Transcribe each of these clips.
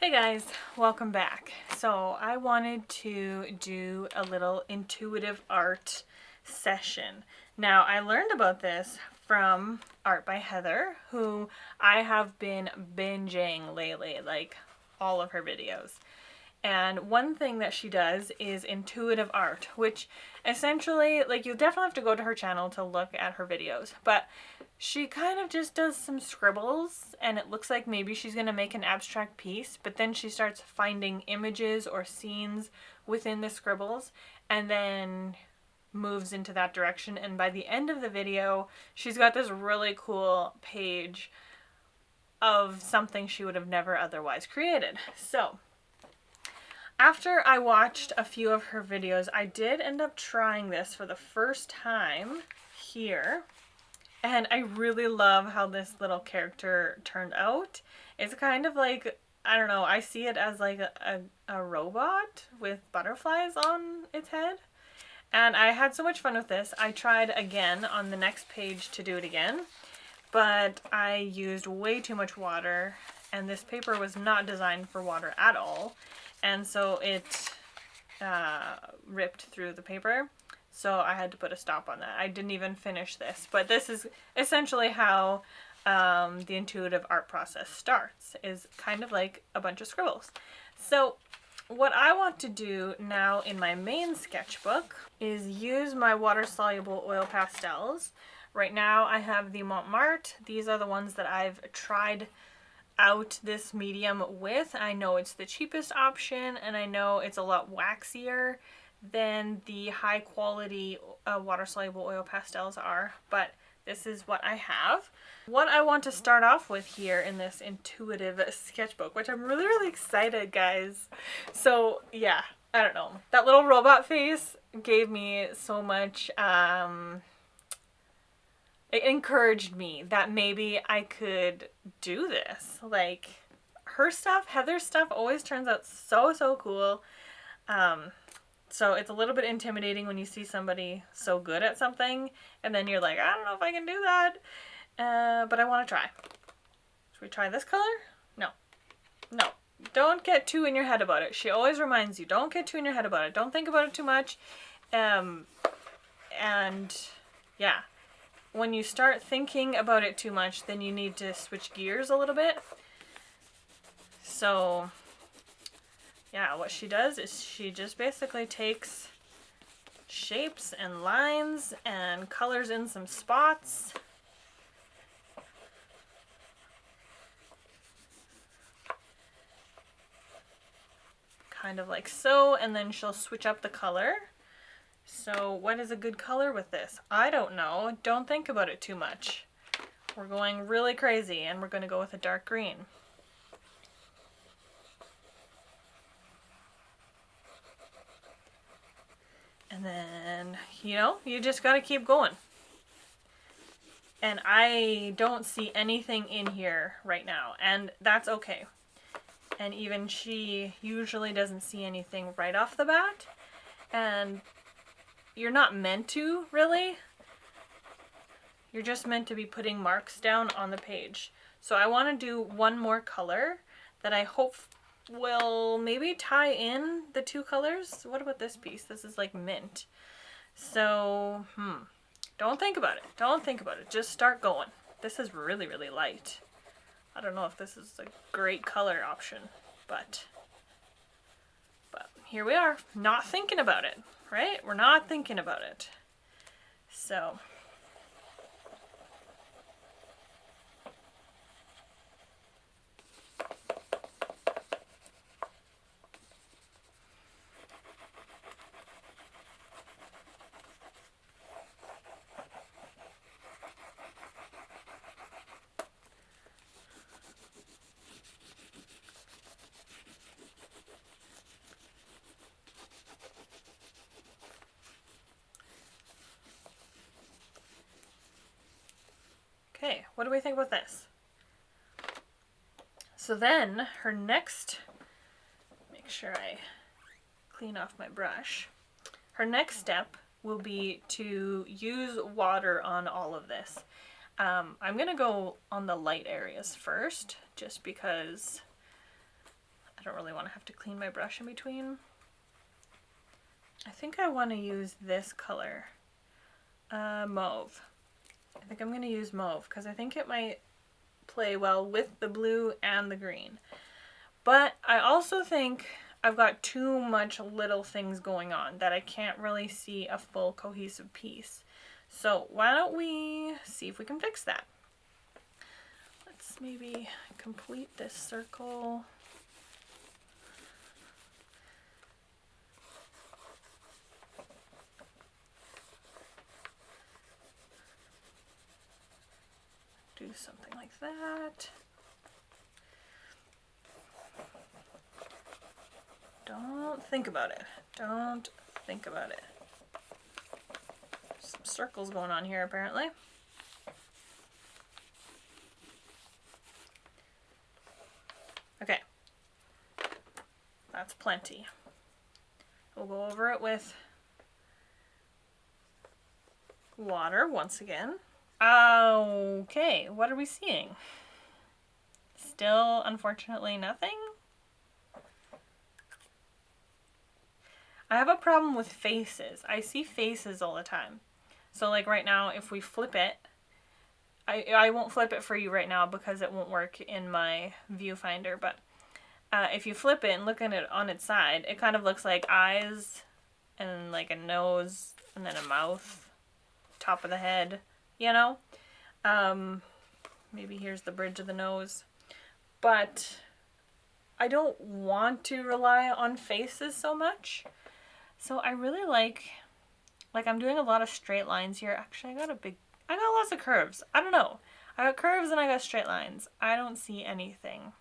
Hey guys, welcome back. So I wanted to do a little intuitive art session. Now I learned about this from Art by Heather, who I have been binging lately, like all of her videos. And one thing that she does is intuitive art, which essentially, like, you definitely have to go to her channel to look at her videos, but she kind of just does some scribbles and it looks like maybe she's going to make an abstract piece, but then she starts finding images or scenes within the scribbles and then moves into that direction. And by the end of the video, she's got this really cool page of something she would have never otherwise created. So after I watched a few of her videos, I did end up trying this for the first time here. And I really love how this little character turned out. It's kind of like, I don't know, I see it as like a robot with butterflies on its head. And I had so much fun with this. I tried again on the next page to do it again, but I used way too much water, and this paper was not designed for water at all. And so it ripped through the paper. So I had to put a stop on that. I didn't even finish this. But this is essentially how the intuitive art process starts, is kind of like a bunch of scribbles. So what I want to do now in my main sketchbook is use my water-soluble oil pastels. Right now I have the Montmartre. These are the ones that I've tried out this medium with. I know it's the cheapest option, and I know it's a lot waxier than the high quality water-soluble oil pastels are, but this is what I have. What I want to start off with here in this intuitive sketchbook, which I'm really excited, guys. So yeah, I don't know. That little robot face gave me so much, it encouraged me that maybe I could do this. Like, her stuff, Heather's stuff always turns out so cool. So it's a little bit intimidating when you see somebody so good at something and then you're like, I don't know if I can do that, but I want to try. Should we try this color? No. Don't get too in your head about it. She always reminds you, don't get too in your head about it. Don't think about it too much. And yeah, when you start thinking about it too much, then you need to switch gears a little bit. So yeah, what she does is she just basically takes shapes and lines and colors in some spots. Kind of like so, and then she'll switch up the color. So what is a good color with this? I don't know. Don't think about it too much. We're going really crazy, and we're going to go with a dark green. And then, you know, you just got to keep going. And I don't see anything in here right now, and that's okay. And even she usually doesn't see anything right off the bat. And you're not meant to, really. You're just meant to be putting marks down on the page. So I want to do one more color that I hope will maybe tie in the two colors. What about this piece? This is like mint. So, don't think about it. Don't think about it. Just start going. This is really light. I don't know if this is a great color option, but here we are, not thinking about it, right? We're not thinking about it. So okay, what do we think about this? So then her next, make sure I clean off my brush. Her next step will be to use water on all of this. I'm gonna go on the light areas first, just because I don't really want to have to clean my brush in between. I think I want to use this color, mauve. I think I'm going to use mauve because I think it might play well with the blue and the green. But I also think I've got too much little things going on that I can't really see a full cohesive piece. So why don't we see if we can fix that? Let's maybe complete this circle. Do something like that. Don't think about it. Don't think about it. Some circles going on here apparently. Okay. That's plenty. We'll go over it with water once again. Okay, what are we seeing? Still, unfortunately, nothing? I have a problem with faces. I see faces all the time. So like right now, if we flip it, I won't flip it for you right now because it won't work in my viewfinder, but if you flip it and look at it on its side, it kind of looks like eyes and like a nose and then a mouth, top of the head, you know? Maybe here's the bridge of the nose. But I don't want to rely on faces so much. So I really like I'm doing a lot of straight lines here. Actually, I got lots of curves. I don't know. I got curves and I got straight lines. I don't see anything.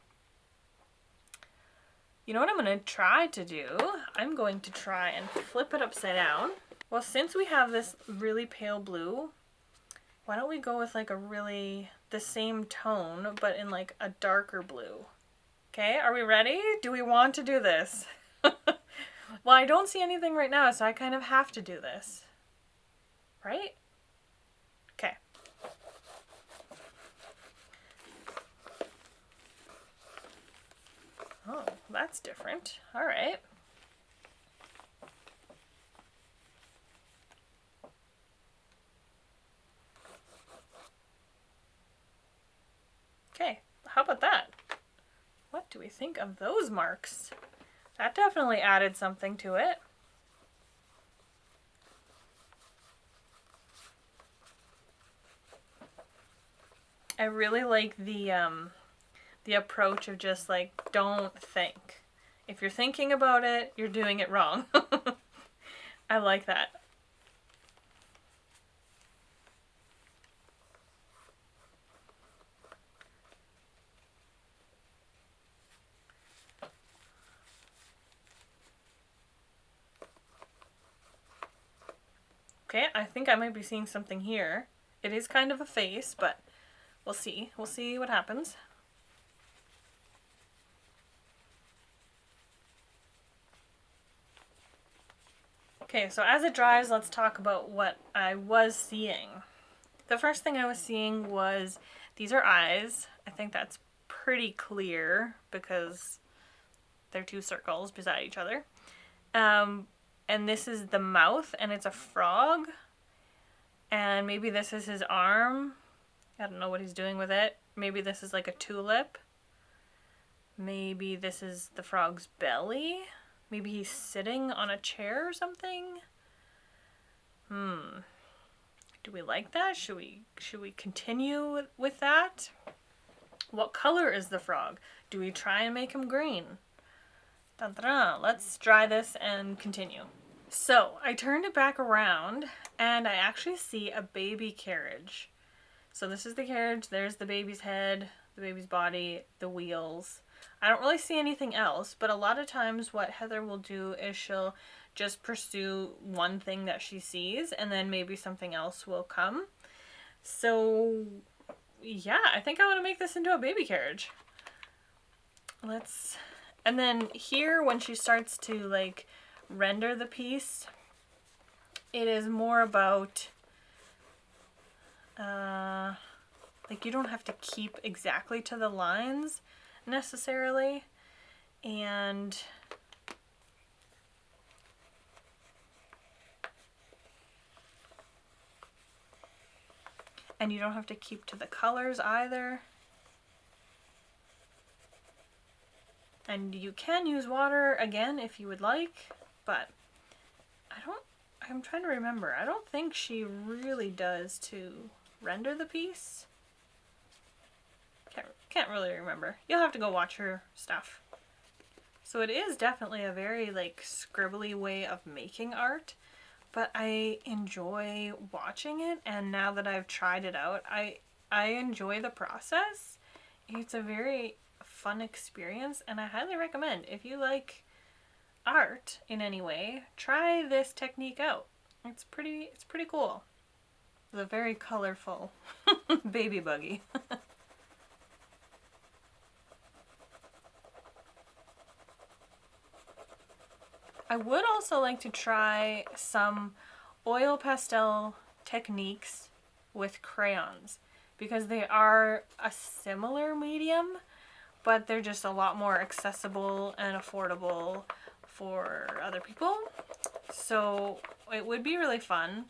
You know what I'm going to try to do? I'm going to try and flip it upside down. Well, since we have this really pale blue, why don't we go with like the same tone, but in like a darker blue? Okay, are we ready? Do we want to do this? Well, I don't see anything right now, so I kind of have to do this. Right? Okay. Oh, that's different. All right. Okay, how about that? What do we think of those marks? That definitely added something to it. I really like the approach of just like, don't think. If you're thinking about it, you're doing it wrong. I like that. Okay, I think I might be seeing something here. It is kind of a face, but we'll see. We'll see what happens. Okay, so as it dries, let's talk about what I was seeing. The first thing I was seeing was these are eyes. I think that's pretty clear because they're two circles beside each other. And this is the mouth, and it's a frog. And maybe this is his arm. I don't know what he's doing with it. Maybe this is like a tulip. Maybe this is the frog's belly. Maybe he's sitting on a chair or something. Do we like that? Should we continue with that? What color is the frog? Do we try and make him green? Dun, dun, dun. Let's dry this and continue. So I turned it back around and I actually see a baby carriage. So this is the carriage, there's the baby's head, the baby's body, the wheels. I don't really see anything else, but a lot of times what Heather will do is she'll just pursue one thing that she sees and then maybe something else will come. So yeah, I think I want to make this into a baby carriage. And then here when she starts to like render the piece, it is more about like you don't have to keep exactly to the lines necessarily. And you don't have to keep to the colors either. And you can use water again if you would like, but I'm trying to remember. I don't think she really does to render the piece. Can't really remember. You'll have to go watch her stuff. So it is definitely a very like scribbly way of making art, but I enjoy watching it, and now that I've tried it out, I enjoy the process. It's a very fun experience, and I highly recommend, if you like art in any way, try this technique out. It's pretty cool. It's a very colorful baby buggy. I would also like to try some oil pastel techniques with crayons, because they are a similar medium, but they're just a lot more accessible and affordable for other people. So it would be really fun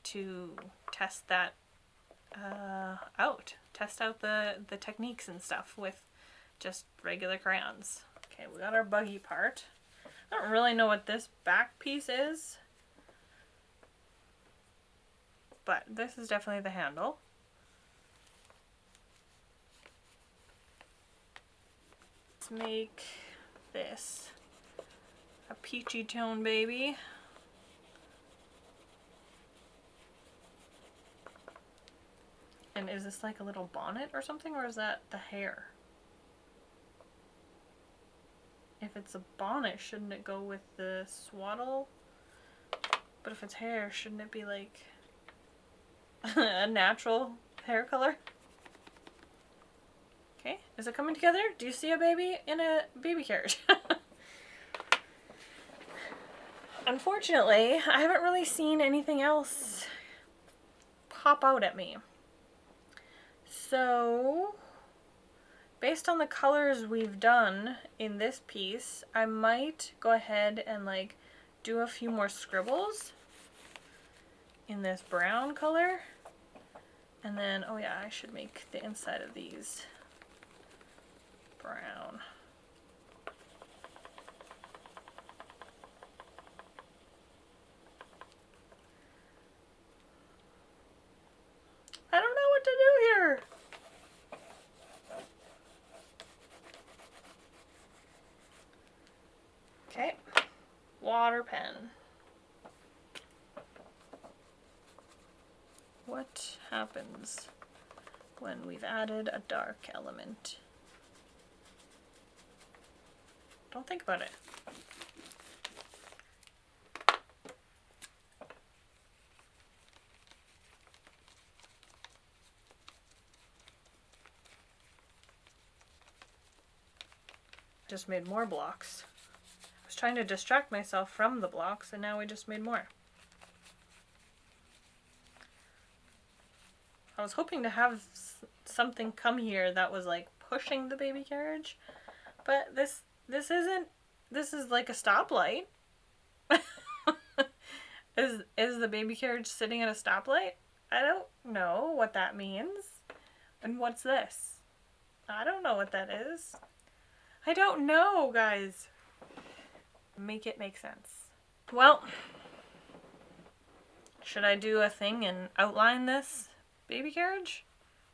to test that out. Test out the techniques and stuff with just regular crayons. Okay, we got our buggy part. I don't really know what this back piece is, but this is definitely the handle. Let's make this a peachy tone baby. And is this like a little bonnet or something, or is that the hair? If it's a bonnet, shouldn't it go with the swaddle? But if it's hair, shouldn't it be like a natural hair color? Okay, is it coming together? Do you see a baby in a baby carriage? Unfortunately, I haven't really seen anything else pop out at me. So, based on the colors we've done in this piece, I might go ahead and like do a few more scribbles in this brown color. And then, oh yeah, I should make the inside of these brown. I don't know what to do here. Okay, water pen. What happens when we've added a dark element? Don't think about it. Just made more blocks. I was trying to distract myself from the blocks, and now we just made more. I was hoping to have something come here that was like pushing the baby carriage, but this isn't. This is like a stoplight. Is the baby carriage sitting at a stoplight? I don't know what that means. And what's this? I don't know what that is. I don't know, guys. Make it make sense. Well, should I do a thing and outline this baby carriage?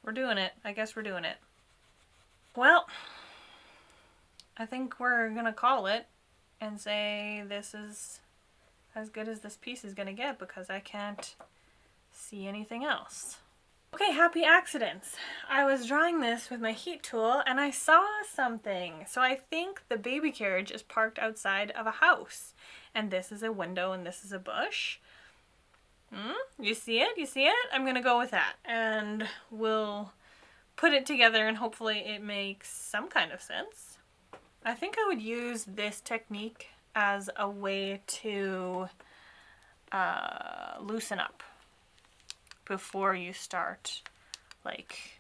We're doing it. I guess we're doing it. Well, I think we're gonna call it and say this is as good as this piece is gonna get, because I can't see anything else. Okay, happy accidents. I was drawing this with my heat tool and I saw something. So I think the baby carriage is parked outside of a house, and this is a window and this is a bush. You see it? You see it? I'm gonna go with that, and we'll put it together and hopefully it makes some kind of sense. I think I would use this technique as a way to loosen up before you start like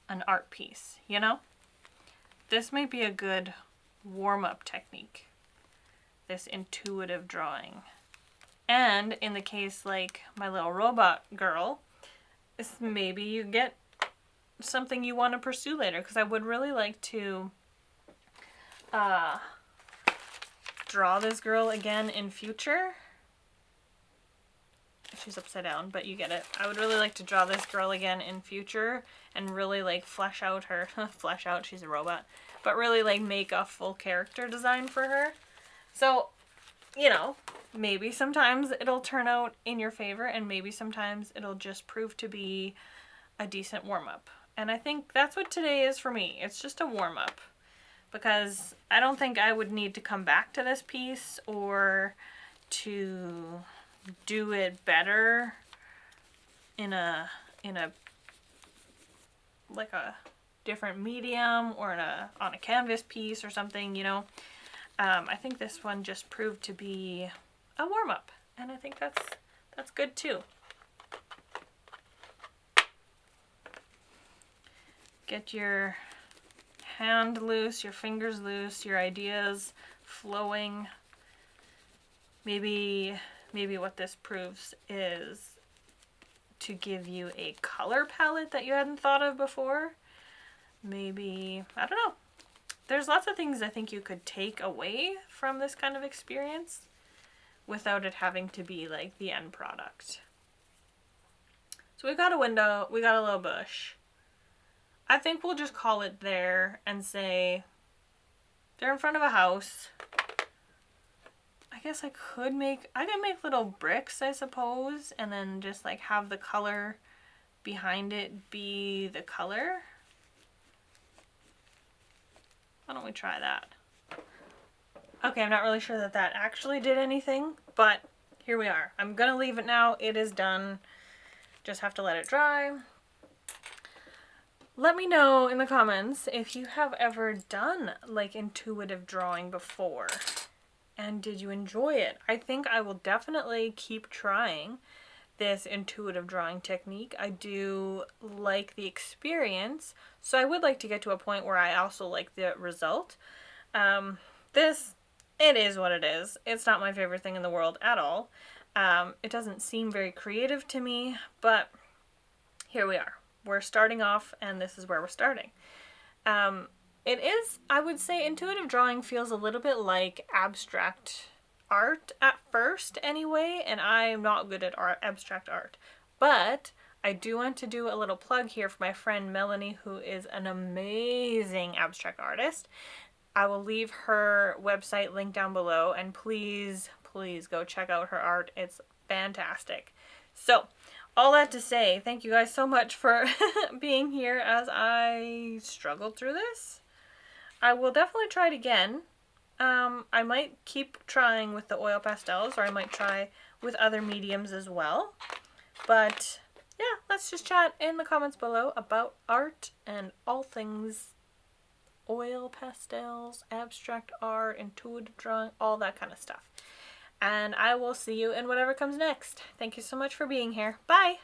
an art piece, you know? This might be a good warm-up technique, this intuitive drawing. And in the case like my little robot girl, maybe you get something you want to pursue later, because I would really like to draw this girl again in future. She's upside down, but you get it. I would really like to draw this girl again in future and really like flesh out her, flesh out, she's a robot, but really like make a full character design for her. So, you know, maybe sometimes it'll turn out in your favor, and maybe sometimes it'll just prove to be a decent warm-up. And I think that's what today is for me. It's just a warm-up, because I don't think I would need to come back to this piece or to do it better in a like a different medium or on a canvas piece or something, you know. I think this one just proved to be a warm-up, and I think that's good too. Get your hand loose, your fingers loose, your ideas flowing. Maybe what this proves is to give you a color palette that you hadn't thought of before. Maybe, I don't know. There's lots of things I think you could take away from this kind of experience without it having to be like the end product. So we've got a window, we got a little bush. I think we'll just call it there and say they're in front of a house. I guess I could make little bricks, I suppose, and then just like have the color behind it be the color. Why don't we try that? Okay, I'm not really sure that that actually did anything, but here we are. I'm gonna leave it now. It is done. Just have to let it dry. Let me know in the comments if you have ever done like intuitive drawing before, and did you enjoy it? I think I will definitely keep trying this intuitive drawing technique. I do like the experience, so I would like to get to a point where I also like the result. It is what it is. It's not my favorite thing in the world at all. It doesn't seem very creative to me, but here we are. We're starting off, and this is where we're starting. It is, I would say, intuitive drawing feels a little bit like abstract art at first anyway, and I'm not good at abstract art. But I do want to do a little plug here for my friend Melanie, who is an amazing abstract artist. I will leave her website link down below, and please, please go check out her art. It's fantastic. So, all that to say, thank you guys so much for being here as I struggled through this. I will definitely try it again. I might keep trying with the oil pastels, or I might try with other mediums as well. But yeah, let's just chat in the comments below about art and all things oil pastels, abstract art, intuitive drawing, all that kind of stuff. And I will see you in whatever comes next. Thank you so much for being here. Bye!